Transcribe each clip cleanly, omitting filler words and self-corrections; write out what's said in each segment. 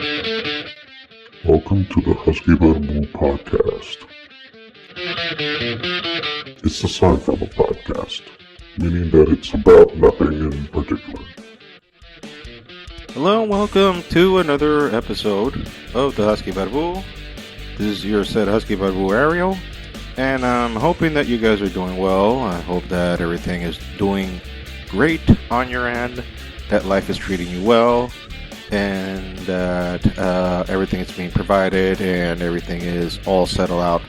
Welcome to the Husky Bamboo Podcast. It's a Seinfeld podcast, meaning that it's about nothing in particular. Hello and welcome to another episode of the Husky Bamboo. This is your said Husky Bamboo Ariel, and I'm hoping that you guys are doing well. I hope that everything is doing great on your end, that life is treating you well, and that everything is being provided and everything is all settled out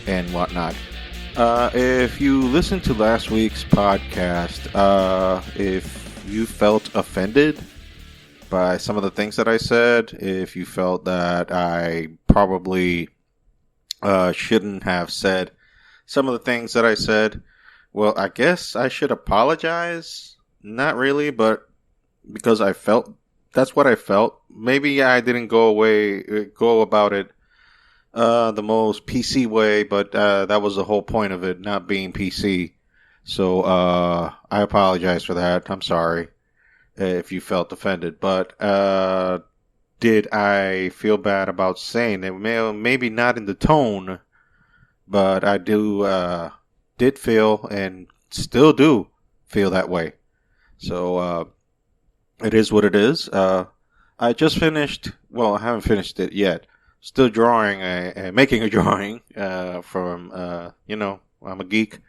and whatnot. If you listened to last week's podcast, if you felt offended by some of the things that I said, if you felt that I probably shouldn't have said some of the things that I said, well, I guess I should apologize. Not really, but because I felt that's what I felt. Maybe I didn't go about it the most PC way, but that was the whole point of it, not being PC. So I apologize for that. I'm sorry if you felt offended. But did I feel bad about saying it? Maybe not in the tone, but I did feel and still do feel that way. So it is what it is. I just finished. Well, I haven't finished it yet. Still drawing, making a drawing from. I'm a geek,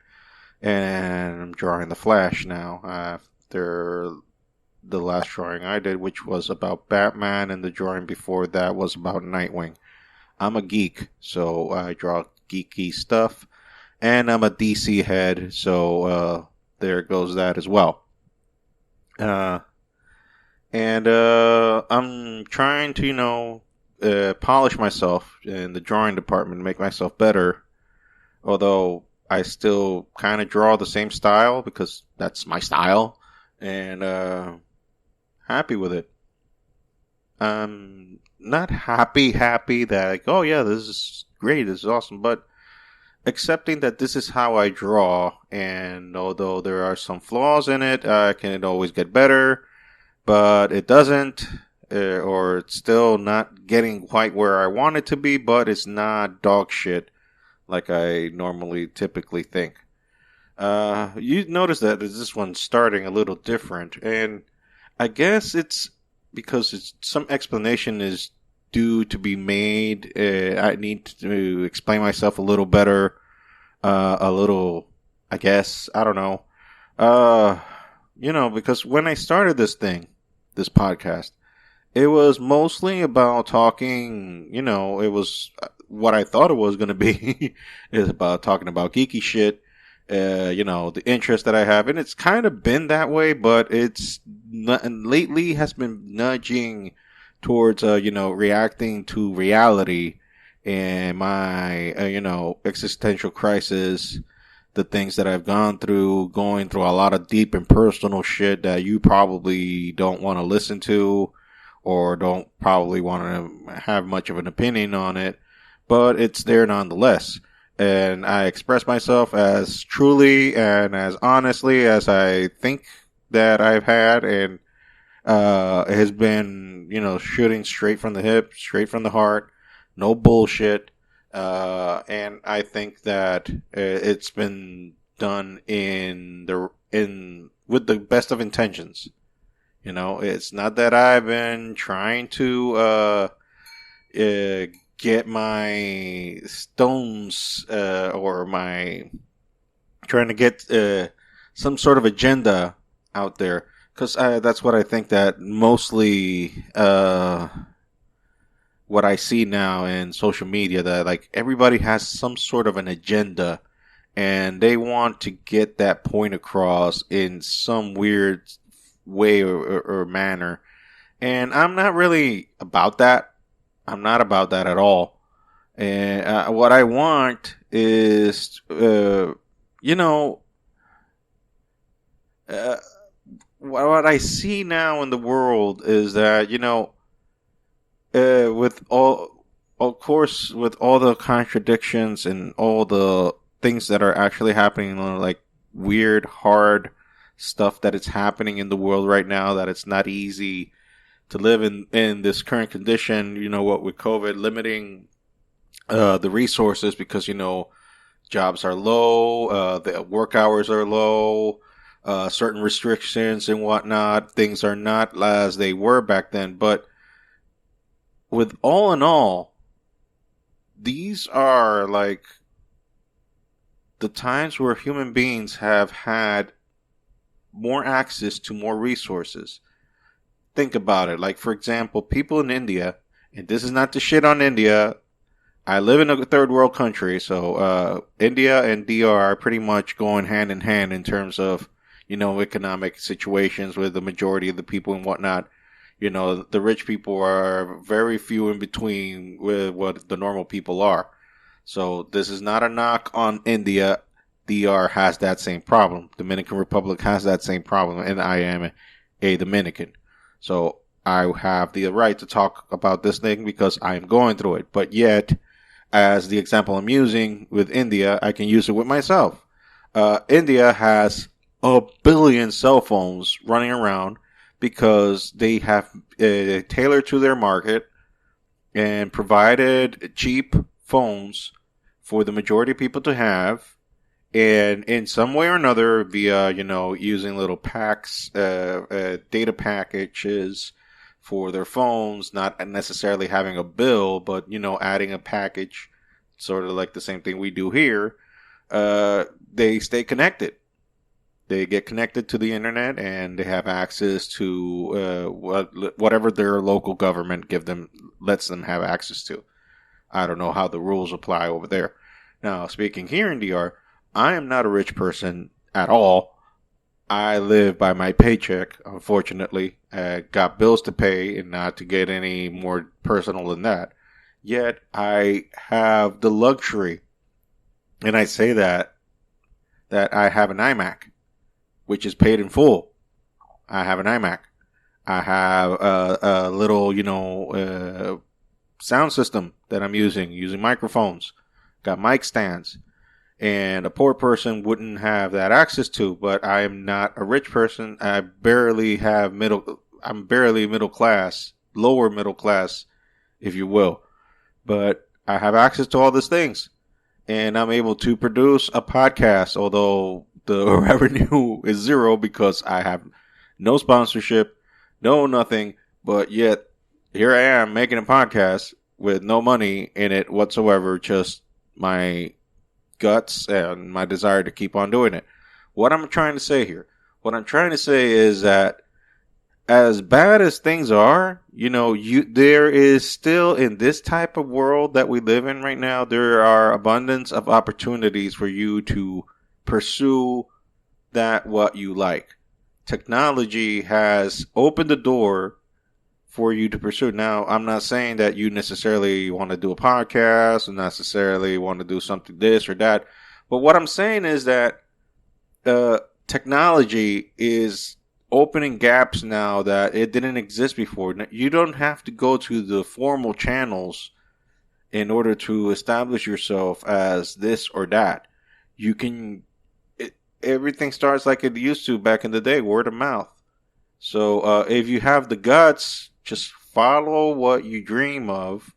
and I'm drawing the Flash now. After the last drawing I did, which was about Batman, and the drawing before that was about Nightwing. I'm a geek, so I draw geeky stuff, and I'm a DC head, so there goes that as well. And I'm trying to, polish myself in the drawing department, make myself better. Although I still kind of draw the same style because that's my style, and happy with it. I'm not happy that like, oh yeah, this is great, this is awesome, but accepting that this is how I draw, and although there are some flaws in it, I can always get better. But it doesn't, or it's still not getting quite where I want it to be, but it's not dog shit like I normally typically think. You notice that this one's starting a little different, and I guess it's because some explanation is due to be made. I need to explain myself a little better, I guess, I don't know. Because when I started this podcast, it was mostly about talking, it was what I thought it was going to be, is about talking about geeky shit, the interest that I have, and it's kind of been that way, but it's lately has been nudging towards, reacting to reality and my, existential crisis, the things that I've gone through, going through a lot of deep and personal shit that you probably don't want to listen to or don't probably want to have much of an opinion on it, but it's there nonetheless. And I express myself as truly and as honestly as I think that I've had, and it has been, shooting straight from the hip, straight from the heart, no bullshit. And I think that it's been done with the best of intentions. It's not that I've been trying to get my stones or my trying to get some sort of agenda out there, because that's what I think that mostly what I see now in social media, that like everybody has some sort of an agenda and they want to get that point across in some weird way or manner. And I'm not really about that. I'm not about that at all. And what I want is, what I see now in the world is that, with all, of course, with all the contradictions and all the things that are actually happening, like weird, hard stuff that is happening in the world right now, that it's not easy to live in this current condition, what with COVID limiting the resources because, jobs are low, the work hours are low, certain restrictions and whatnot. Things are not as they were back then. But with all in all, these are like the times where human beings have had more access to more resources. Think about it. Like, for example, people in India, and this is not to shit on India. I live in a third world country, so India and DR are pretty much going hand in hand in terms of, economic situations with the majority of the people and whatnot. The rich people are very few in between with what the normal people are. So this is not a knock on India. DR has that same problem. Dominican Republic has that same problem, and I am a Dominican. So I have the right to talk about this thing because I am going through it. But yet, as the example I'm using with India, I can use it with myself. India has a billion cell phones running around because they have tailored to their market and provided cheap phones for the majority of people to have. And in some way or another, via, using little packs, data packages for their phones, not necessarily having a bill, but, adding a package, sort of like the same thing we do here, they stay connected. They get connected to the internet and they have access to whatever their local government lets them have access to. I don't know how the rules apply over there. Now, speaking here in DR, I am not a rich person at all. I live by my paycheck, unfortunately. I got bills to pay and not to get any more personal than that. Yet, I have the luxury, and I say that I have an iMac, which is paid in full. I have an iMac. I have a little, sound system that I'm using microphones. Got mic stands. And a poor person wouldn't have that access to, but I am not a rich person. I'm barely middle class, lower middle class, if you will. But I have access to all these things. And I'm able to produce a podcast, although the revenue is zero because I have no sponsorship, no nothing, but yet here I am making a podcast with no money in it whatsoever, just my guts and my desire to keep on doing it. What I'm trying to say here, is that as bad as things are, there is still, in this type of world that we live in right now, there are abundance of opportunities for you to pursue what you like. Technology has opened the door for you to pursue. Now, I'm not saying that you necessarily want to do a podcast or necessarily want to do something this or that. But what I'm saying is that technology is opening gaps now that it didn't exist before. You don't have to go to the formal channels in order to establish yourself as this or that. You can, everything starts like it used to back in the day, word of mouth. So if you have the guts, just follow what you dream of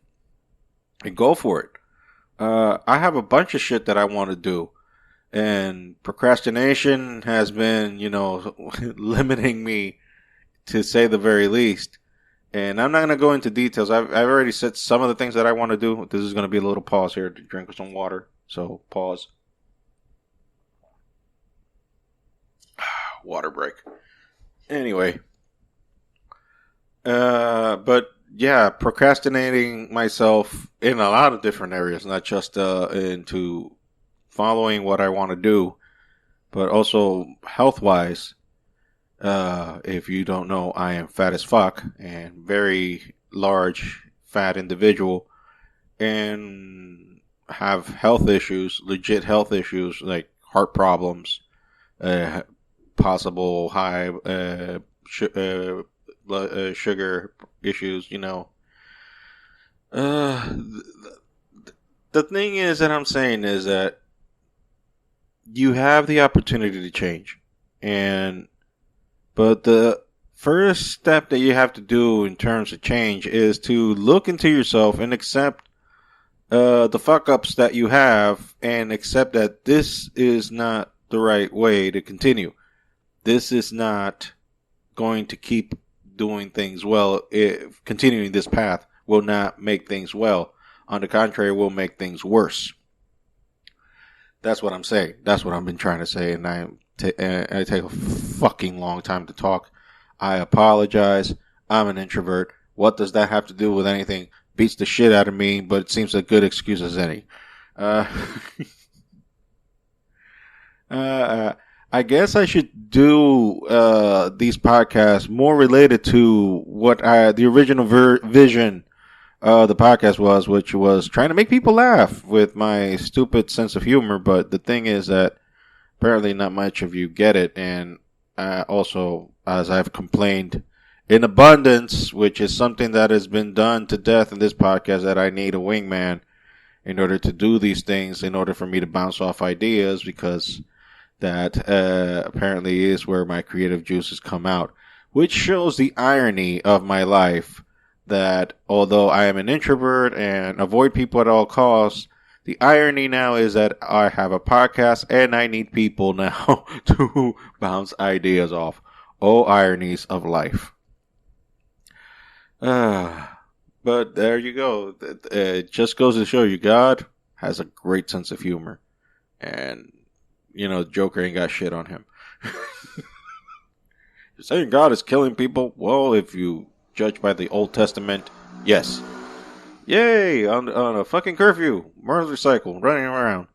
and go for it. I have a bunch of shit that I want to do. And procrastination has been, limiting me, to say the very least. And I'm not going to go into details. I've already said some of the things that I want to do. This is going to be a little pause here to drink some water. So, pause. Water break. Anyway. But yeah, procrastinating myself in a lot of different areas, not just into following what I want to do, but also health-wise. If you don't know, I am fat as fuck and very large, fat individual, and have health issues, legit health issues like heart problems, possible high sugar issues, The thing is that I'm saying is that you have the opportunity to change, but the first step that you have to do in terms of change is to look into yourself and accept the fuck ups that you have, and accept that this is not the right way to continue. This is not going to keep doing things well. If continuing this path will not make things well. On the contrary, will make things worse. That's what I'm saying. That's what I've been trying to say, and I take a fucking long time to talk. I apologize. I'm an introvert. What does that have to do with anything? Beats the shit out of me, but it seems a good excuse as any. I guess I should do these podcasts more related to what the original vision of the podcast was, which was trying to make people laugh with my stupid sense of humor. But the thing is that apparently not much of you get it, and also, as I've complained in abundance, which is something that has been done to death in this podcast, that I need a wingman in order to do these things, in order for me to bounce off ideas, because that apparently is where my creative juices come out, which shows the irony of my life, that although I am an introvert and avoid people at all costs, the irony now is that I have a podcast and I need people now to bounce ideas off. Oh, ironies of life. But there you go. It just goes to show you God has a great sense of humor. And, Joker ain't got shit on him. You're saying God is killing people? Well, if you judge by the Old Testament, yes. Yay! On a fucking curfew. Motorcycle running around.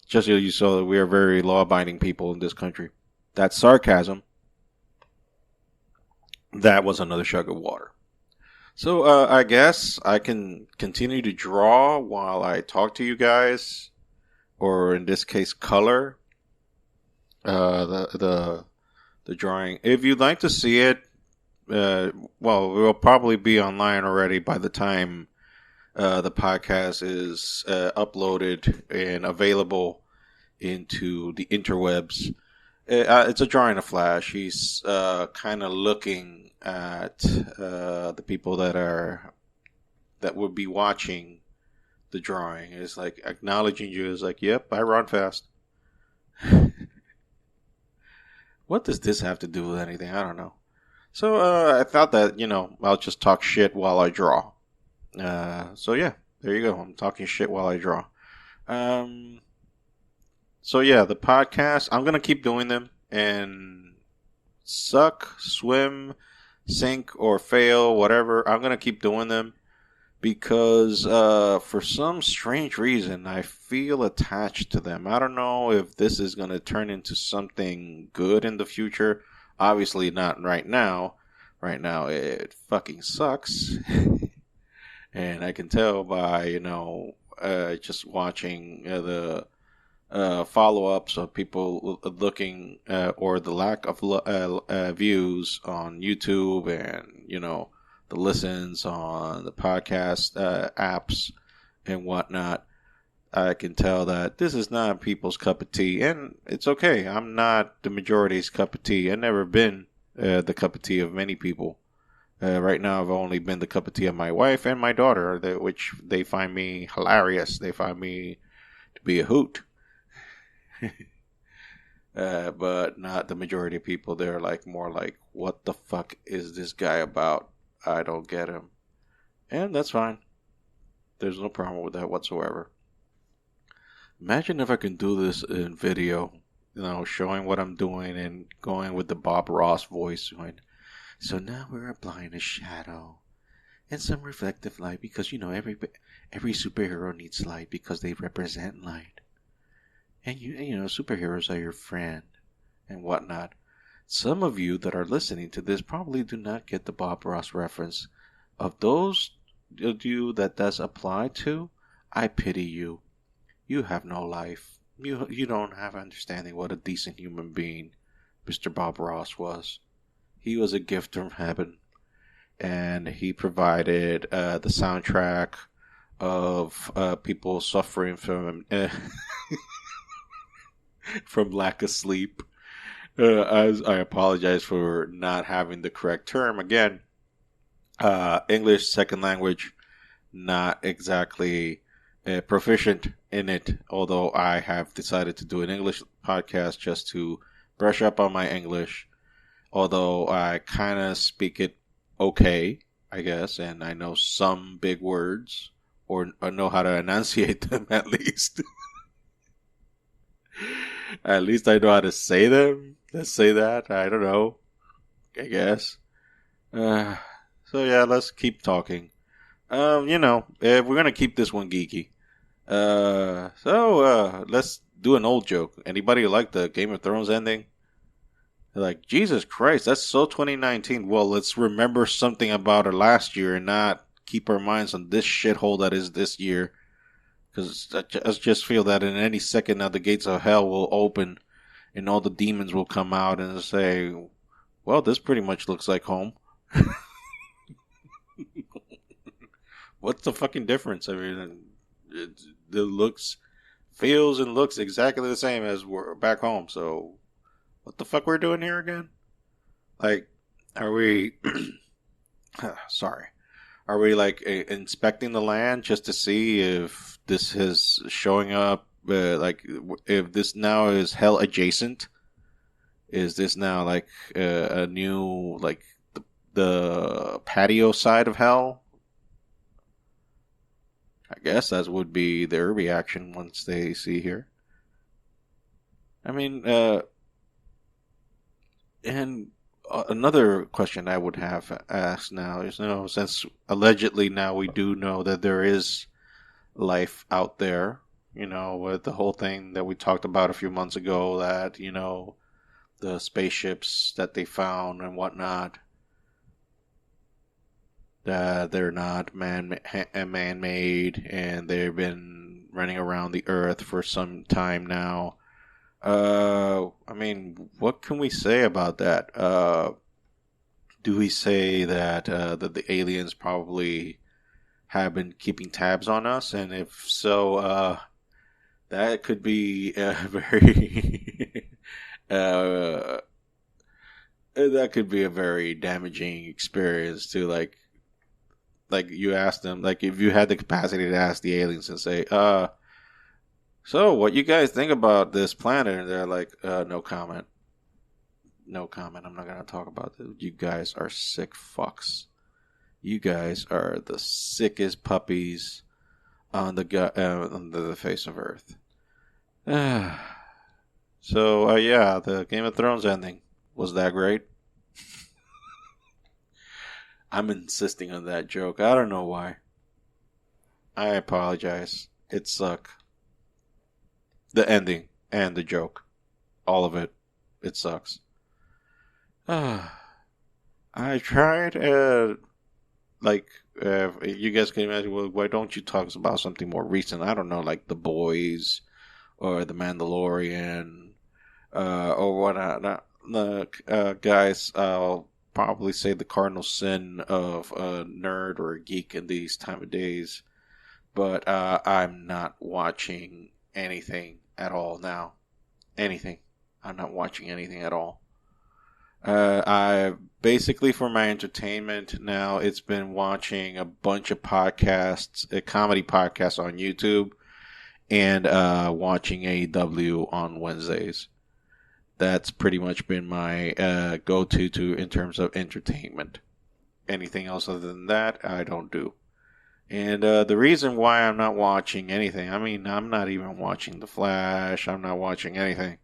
Just so you saw that we are very law-abiding people in this country. That's sarcasm. That was another jug of water. So, I guess I can continue to draw while I talk to you guys, or in this case, color the drawing. If you'd like to see it, it will probably be online already by the time the podcast is uploaded and available into the interwebs. It's a drawing of Flash. He's kind of looking at the people that would be watching the drawing. It's like acknowledging you. It's like, yep, I run fast. What does this have to do with anything? I don't know. So I thought that, I'll just talk shit while I draw. So yeah, there you go. I'm talking shit while I draw. So yeah, the podcast, I'm going to keep doing them, and suck, swim, sink, or fail, whatever, I'm going to keep doing them because for some strange reason, I feel attached to them. I don't know if this is going to turn into something good in the future. Obviously not right now. Right now, it fucking sucks. And I can tell by, just watching the follow-ups of people looking or the lack of views on YouTube, and the listens on the podcast apps and whatnot. I can tell that this is not people's cup of tea, and it's okay. I'm not the majority's cup of tea. I've never been the cup of tea of many people. Right now, I've only been the cup of tea of my wife and my daughter, which they find me hilarious. They find me to be a hoot. But not the majority of people. They're more like, what the fuck is this guy about? I don't get him. And that's fine. There's no problem with that whatsoever. Imagine if I can do this in video, showing what I'm doing and going with the Bob Ross voice. So now we're applying a shadow and some reflective light because, every superhero needs light because they represent light. And, superheroes are your friend and whatnot. Some of you that are listening to this probably do not get the Bob Ross reference. Of those of you that does apply to, I pity you. You have no life. You don't have understanding what a decent human being Mr. Bob Ross was. He was a gift from heaven. And he provided the soundtrack of people suffering from from lack of sleep. As I apologize for not having the correct term again. English second language, not exactly proficient in it. Although I have decided to do an English podcast just to brush up on my English. Although I kind of speak it okay, I guess, and I know some big words or know how to enunciate them at least. At least I know how to say them. Let's say that. I don't know. I guess. Uh, so yeah, let's keep talking. If we're gonna keep this one geeky. Let's do an old joke. Anybody like the Game of Thrones ending? They're like, Jesus Christ, that's so 2019. Well, let's remember something about it last year and not keep our minds on this shithole that is this year. Because I just feel that in any second now the gates of hell will open and all the demons will come out and say, well, this pretty much looks like home. What's the fucking difference? I mean, feels and looks exactly the same as we're back home. So, what the fuck we're doing here again? Like, are we? Sorry, are we like inspecting the land just to see if this is showing up? If this now is hell adjacent? Is this now like a new like the patio side of hell? I guess that would be their reaction once they see here. I mean, and another question I would have asked now is, since allegedly now we do know that there is life out there, with the whole thing that we talked about a few months ago, that, the spaceships that they found and whatnot, they're not man-made, and they've been running around the Earth for some time now. I mean, what can we say about that? Do we say that that the aliens probably have been keeping tabs on us, and if so, that could be a very that could be a very damaging experience to like you ask them, like if you had the capacity to ask the aliens and say, so what you guys think about this planet? And they're like, no comment. No comment. I'm not going to talk about this. You guys are sick fucks. You guys are the sickest puppies on the face of Earth. So, yeah, the Game of Thrones ending. Was that great? I'm insisting on that joke. I don't know why. I apologize. It sucked. The ending and the joke. All of it. It sucks. I tried, you guys can imagine, well, why don't you talk about something more recent? I don't know, like The Boys or The Mandalorian or whatnot. Look, guys, I'll probably say the cardinal sin of a nerd or a geek in these time of days, but I'm not watching anything at all now. Anything. I'm not watching anything at all. I basically, for my entertainment now, it's been watching a bunch of podcasts, comedy podcasts on YouTube, and watching AEW on Wednesdays. That's pretty much been my go-to in terms of entertainment. Anything else other than that, I don't do. And the reason why I'm not watching anything, I mean, I'm not even watching The Flash. I'm not watching anything.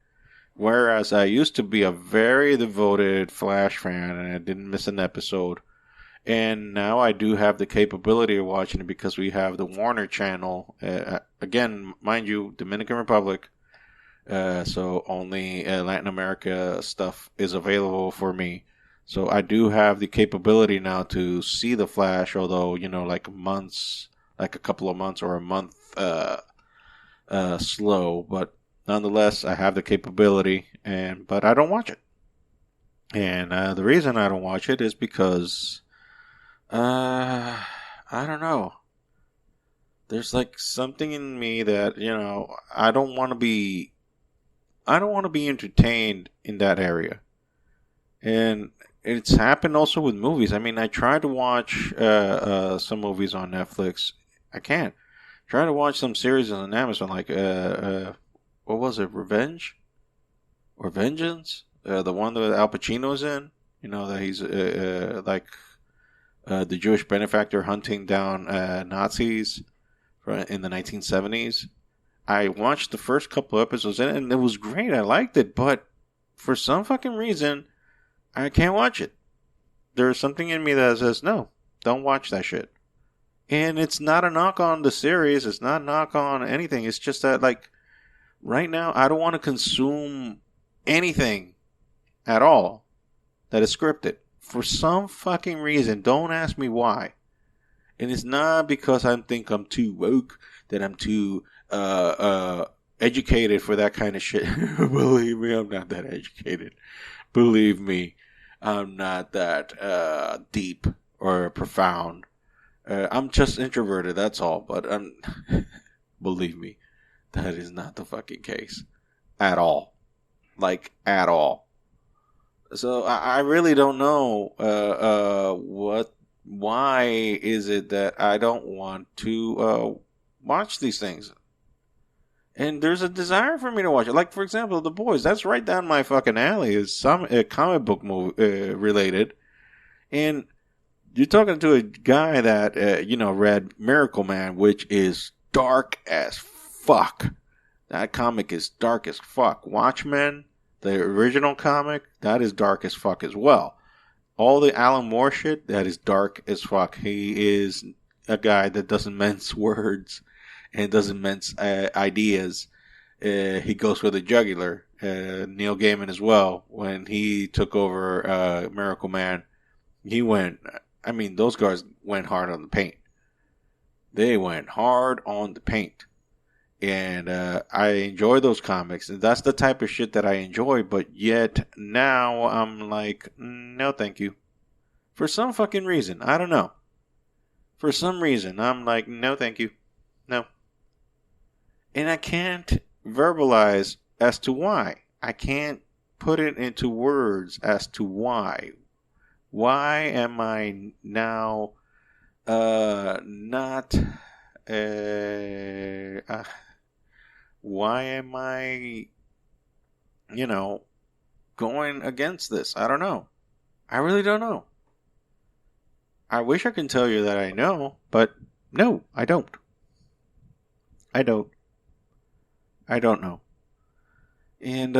Whereas I used to be a very devoted Flash fan and I didn't miss an episode. And now I do have the capability of watching it because we have the Warner channel. Again, mind you, Dominican Republic. So only Latin America stuff is available for me. So I do have the capability now to see the Flash, although, like a couple of months or a month slow. But nonetheless, I have the capability, but I don't watch it. And the reason I don't watch it is because, I don't know. There's like something in me that, I don't want to be I don't want to be entertained in that area. And it's happened also with movies. I mean, I tried to watch some movies on Netflix. I can't. Try to watch some series on Amazon, like what was it, Revenge or Vengeance? The one that Al Pacino's in. You know that he's like the Jewish benefactor hunting down Nazis in the 1970s. I watched the first couple episodes and it was great. I liked it, but for some fucking reason, I can't watch it. There's something in me that says, no, don't watch that shit. And it's not a knock on the series. It's not a knock on anything. It's just that, like, right now, I don't want to consume anything at all that is scripted. For some fucking reason. Don't ask me why. And it's not because I think I'm too woke, that I'm too educated for that kind of shit. Believe me, I'm not that educated. Believe me, I'm not that deep or profound. I'm just introverted, that's all. But believe me, that is not the fucking case. At all. Like, at all. So, I really don't know why is it that I don't want to watch these things. And there's a desire for me to watch it. Like, for example, The Boys. That's right down my fucking alley. Is some comic book movie related. And you're talking to a guy that, read Miracle Man, which is dark as fuck. That comic is dark as fuck. Watchmen, the original comic, that is dark as fuck as well. All the Alan Moore shit, that is dark as fuck. He is a guy that doesn't mince words and doesn't mince ideas. He goes for the jugular. Neil Gaiman as well. When he took over Miracle Man, those guys went hard on the paint. They went hard on the paint. And I enjoy those comics. And that's the type of shit that I enjoy. But yet now I'm like, no thank you. For some fucking reason. I don't know. For some reason I'm like, no thank you. No. And I can't verbalize as to why. I can't put it into words as to why. Why am I now not... why am I, going against this? I don't know. I really don't know. I wish I could tell you that I know, but no, I don't. I don't know. And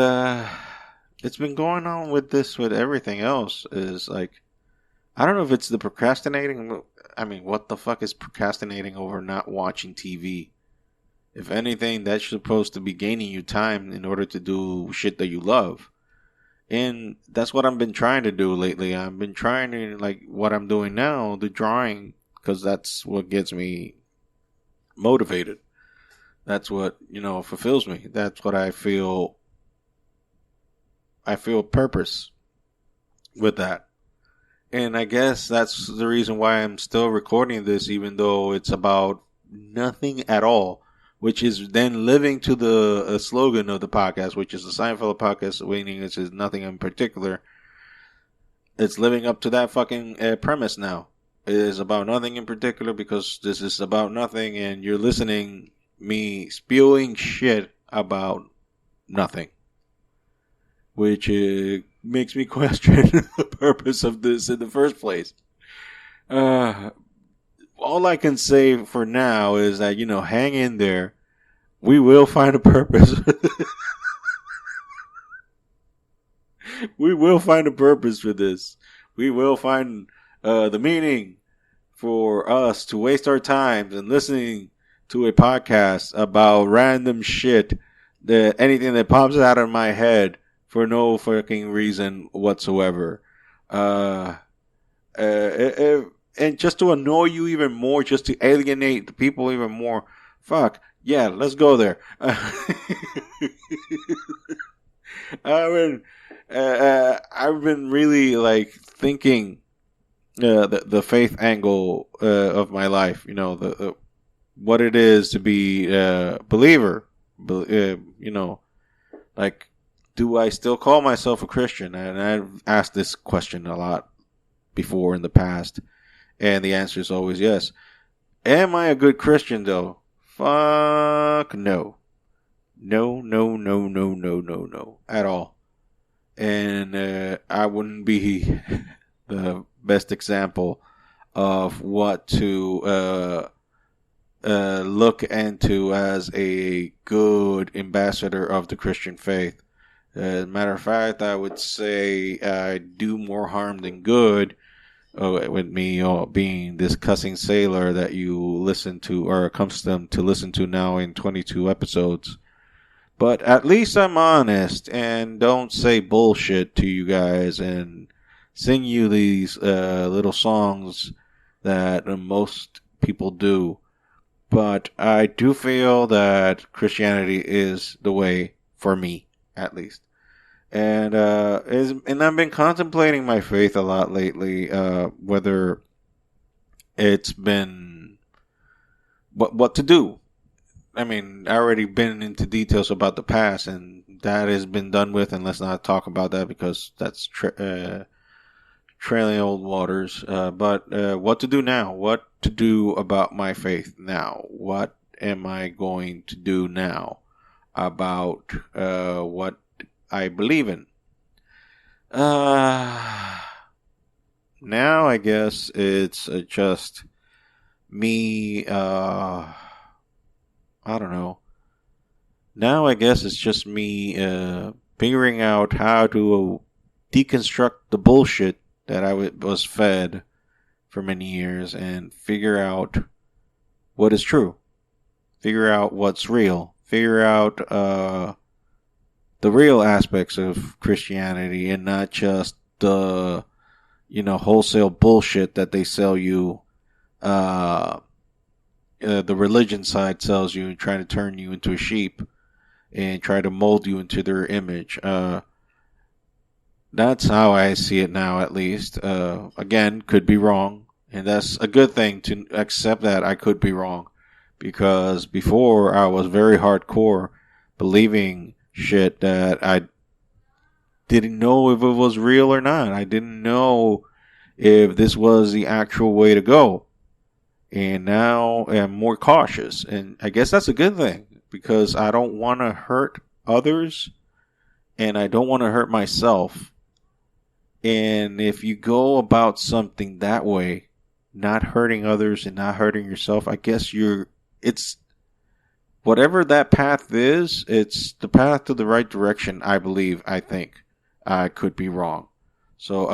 it's been going on with this, with everything else, is like, I don't know if it's the procrastinating. I mean, what the fuck is procrastinating over not watching TV? If anything, that's supposed to be gaining you time in order to do shit that you love. And that's what I've been trying to do lately. I've been trying to, like, what I'm doing now, the drawing, because that's what gets me motivated. That's what, fulfills me. That's what I feel purpose with that. And I guess that's the reason why I'm still recording this, even though it's about nothing at all, which is then living to the slogan of the podcast, which is the Seinfeld podcast, meaning this is nothing in particular. It's living up to that fucking premise now. It is about nothing in particular because this is about nothing and you're listening me spewing shit about nothing. Which makes me question the purpose of this in the first place. All I can say for now is that, hang in there. We will find a purpose. We will find a purpose for this. We will find the meaning for us to waste our time and listening to a podcast about random shit, anything that pops out of my head for no fucking reason whatsoever. And just to annoy you even more, just to alienate the people even more. Fuck, yeah, let's go there. I've been really, like, thinking the faith angle of my life. What it is to be a believer. Like, do I still call myself a Christian? And I've asked this question a lot before in the past, and the answer is always yes. Am I a good Christian, though? Fuck no. No, no, no, no, no, no, no. At all. And I wouldn't be the best example of what to look into as a good ambassador of the Christian faith. As a matter of fact, I would say I do more harm than good with me being this cussing sailor that you listen to or are accustomed to listen to now in 22 episodes. But at least I'm honest and don't say bullshit to you guys and sing you these little songs that most people do. But I do feel that Christianity is the way for me, at least. And I've been contemplating my faith a lot lately, whether it's been what to do. I mean, I already been into details about the past, and that has been done with, and let's not talk about that because that's trailing old waters. But what to do now? What to do about my faith now? What am I going to do now about what I believe in? Now I guess it's just me, I don't know. Now I guess it's just me figuring out how to deconstruct the bullshit that I was fed for many years and figure out what is true. Figure out what's real. Figure out the real aspects of Christianity and not just the, wholesale bullshit that they sell you. The religion side sells you and trying to turn you into a sheep and try to mold you into their image. That's how I see it now, at least. Again, could be wrong. And that's a good thing to accept that I could be wrong. Because before I was very hardcore believing shit that I didn't know if it was real or not. I didn't know if this was the actual way to go. And now I'm more cautious. And I guess that's a good thing because I don't want to hurt others and I don't want to hurt myself. And if you go about something that way, not hurting others and not hurting yourself, I guess it's whatever that path is, it's the path to the right direction, I believe, I think. I could be wrong. So,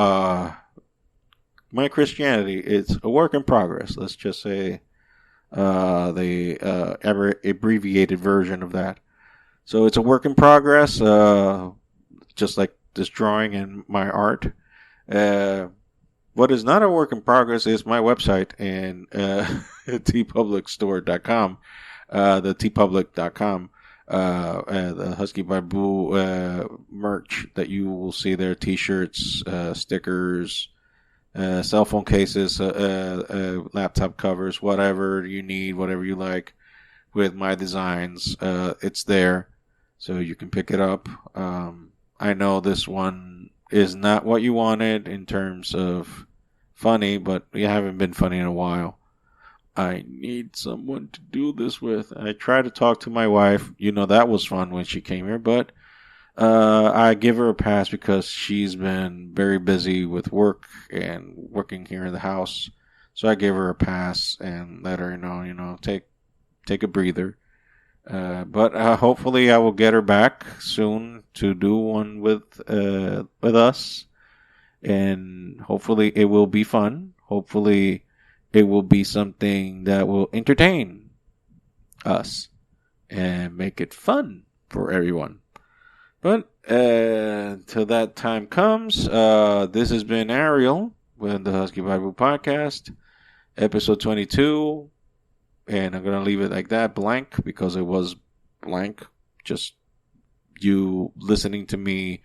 my Christianity, it's a work in progress. Let's just say the ever abbreviated version of that. So it's a work in progress, just like this drawing and my art. What is not a work in progress is my website and tpublicstore.com, the tpublic.com, the Husky Barbu merch that you will see there, t-shirts, stickers, cell phone cases, laptop covers, whatever you need, whatever you like with my designs. It's there, so you can pick it up. I know this one is not what you wanted in terms of funny, but we haven't been funny in a while. I need someone to do this with. I tried to talk to my wife. That was fun when she came here, but I give her a pass because she's been very busy with work and working here in the house. So I gave her a pass and let her know, take a breather. But hopefully I will get her back soon to do one with us. And hopefully it will be fun. Hopefully it will be something that will entertain us and make it fun for everyone. But till that time comes, this has been Ariel with the Husky Bible Podcast, episode 22. And I'm going to leave it like that, blank, because it was blank. Just you listening to me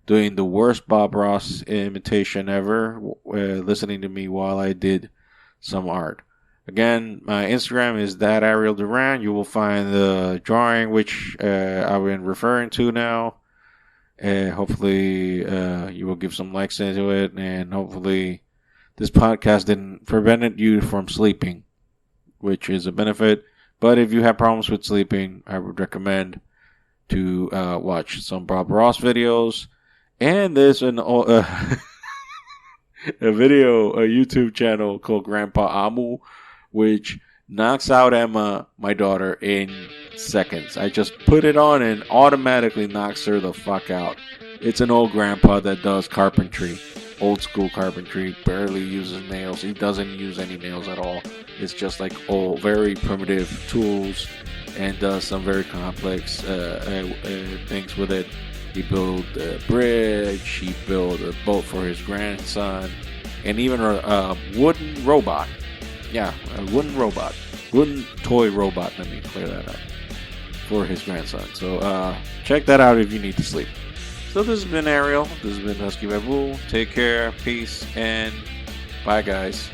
doing the worst Bob Ross imitation ever, listening to me while I did some art. Again, my Instagram is that Ariel Duran. You will find the drawing which I've been referring to now. And hopefully, you will give some likes into it, and hopefully, this podcast didn't prevent you from sleeping, which is a benefit. But if you have problems with sleeping, I would recommend to watch some Bob Ross videos. And there's a YouTube channel called Grandpa Amu, which knocks out Emma, my daughter, in seconds. I just put it on and automatically knocks her the fuck out. It's an old grandpa that does carpentry, old school carpentry, barely uses nails. He doesn't use any nails at all. It's just like old, very primitive tools, and does some very complex things with it. He built a bridge, he built a boat for his grandson, and even a wooden robot. Yeah, a wooden robot. Wooden toy robot, let me clear that up, for his grandson. So check that out if you need to sleep. So this has been Ariel. This has been Husky Babu. Take care, peace, and bye guys.